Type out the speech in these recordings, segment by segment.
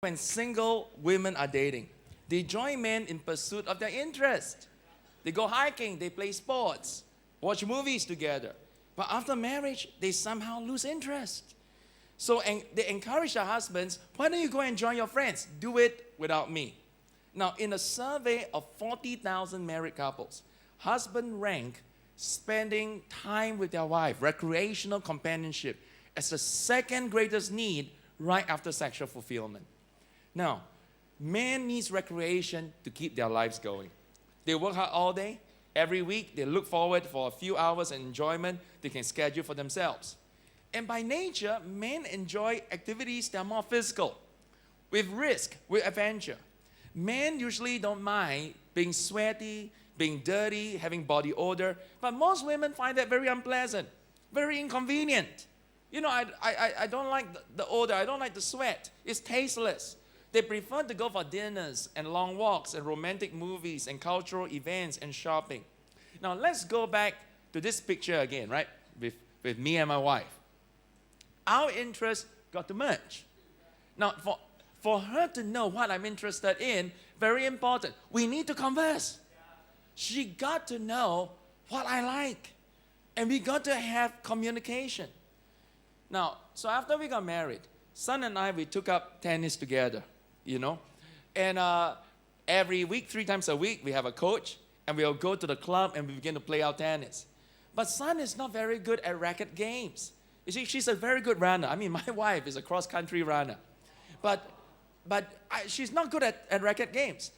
When single women are dating, they join men in pursuit of their interest. They go hiking, they play sports, watch movies together. But after marriage, they somehow lose interest. So they encourage their husbands, why don't you go and join your friends? Do it without me. Now, in a survey of 40,000 married couples, husband rank spending time with their wife, recreational companionship, as the second greatest need right after sexual fulfillment. Now, man needs recreation to keep their lives going. They work hard all day. Every week, they look forward for a few hours of enjoyment they can schedule for themselves. And by nature, men enjoy activities that are more physical, with risk, with adventure. Men usually don't mind being sweaty, being dirty, having body odor, but most women find that very unpleasant, very inconvenient. You know, I don't like the odor, I don't like the sweat. It's tasteless. They prefer to go for dinners and long walks and romantic movies and cultural events and shopping. Now, let's go back to this picture again, right? With me and my wife. Our interests got to merge. Now, for her to know what I'm interested in, very important, we need to converse. She got to know what I like. And we got to have communication. Now, so after we got married, son and I, we took up tennis together, you know. And every week, 3 times a week, we have a coach. And we'll go to the club and we begin to play our tennis. But son is not very good at racket games. You see, she's a very good runner. I mean, my wife is a cross-country runner. But she's not good at racket games.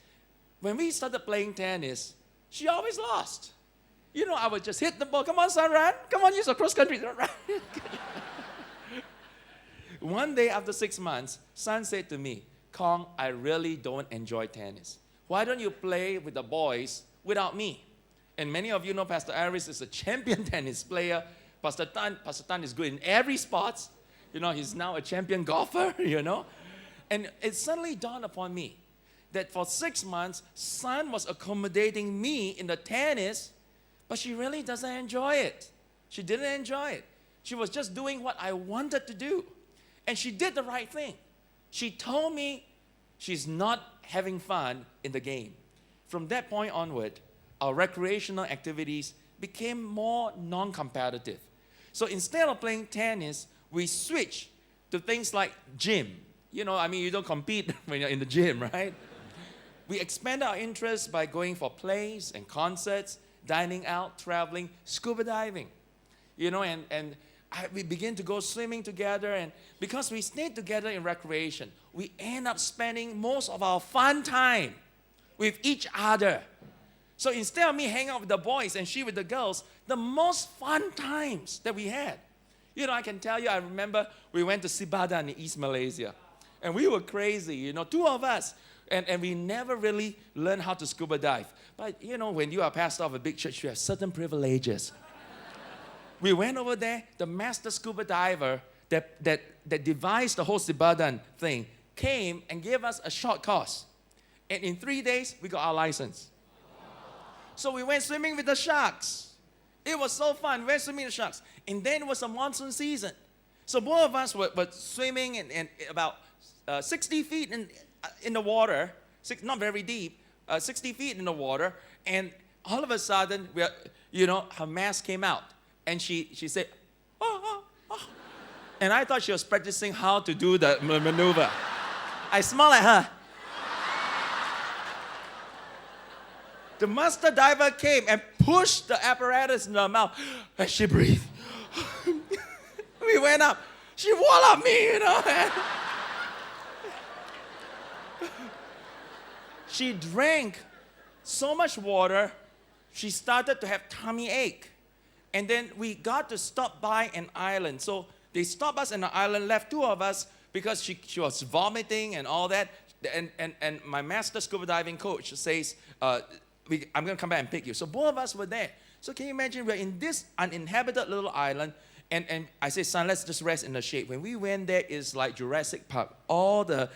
When we started playing tennis, she always lost. You know, I would just hit the ball. Come on, son, run. Come on, use a cross-country. Run. One day after 6 months, son said to me, Kong, I really don't enjoy tennis. Why don't you play with the boys without me? And many of you know Pastor Aris is a champion tennis player. Pastor Tan is good in every sport. You know, he's now a champion golfer, you know. And it suddenly dawned upon me that for 6 months, son was accommodating me in the tennis, but she really doesn't enjoy it. She didn't enjoy it. She was just doing what I wanted to do. And she did the right thing. She told me she's not having fun in the game. From that point onward, our recreational activities became more non-competitive. So instead of playing tennis, we switched to things like gym. You know, I mean, you don't compete when you're in the gym, right? We expanded our interests by going for plays and concerts, dining out, traveling, scuba diving. You know, we began to go swimming together, and because we stayed together in recreation, we end up spending most of our fun time with each other. So instead of me hanging out with the boys and she with the girls, the most fun times that we had. You know, I can tell you, I remember we went to Sibadan in East Malaysia. And we were crazy, you know, 2 of us. And we never really learned how to scuba dive. But, you know, when you are pastor of a big church, you have certain privileges. We went over there, the master scuba diver that devised the whole Sibadan thing came and gave us a short course. And in 3 days, we got our license. So we went swimming with the sharks. It was so fun. We went swimming with the sharks. And then it was a monsoon season. So both of us were swimming in about 60 feet in the water, not very deep, 60 feet in the water. And all of a sudden, her mask came out. And she said, oh. And I thought she was practicing how to do the maneuver. I smiled at her. The master diver came and pushed the apparatus in her mouth, and she breathed. We went up. She walloped me, you know. She drank so much water, she started to have tummy ache. And then we got to stop by an island. So they stopped us in the island, left 2 of us because she was vomiting and all that. And my master scuba diving coach says, I'm going to come back and pick you. So both of us were there. So can you imagine, we're in this uninhabited little island, and I said, son, let's just rest in the shade. When we went there, it's like Jurassic Park. All the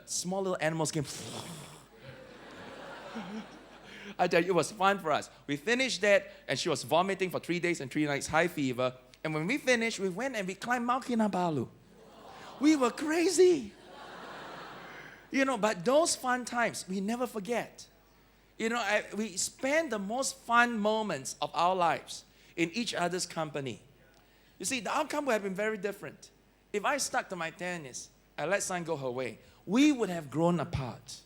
small little animals came. I tell you, it was fun for us. We finished that, and she was vomiting for 3 days and 3 nights, high fever. And when we finished, we went and we climbed Mount Kinabalu. We were crazy. But those fun times, we never forget. We spend the most fun moments of our lives in each other's company. You see, the outcome would have been very different. If I stuck to my tennis, I let Sun go her way, we would have grown apart.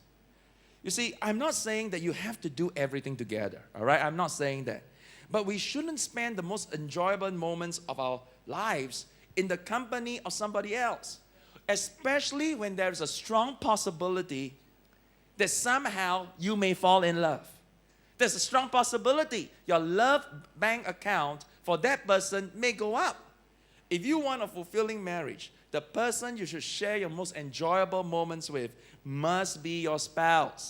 You see, I'm not saying that you have to do everything together, all right? I'm not saying that. But we shouldn't spend the most enjoyable moments of our lives in the company of somebody else, especially when there's a strong possibility that somehow you may fall in love. There's a strong possibility your love bank account for that person may go up. If you want a fulfilling marriage, the person you should share your most enjoyable moments with must be your spouse.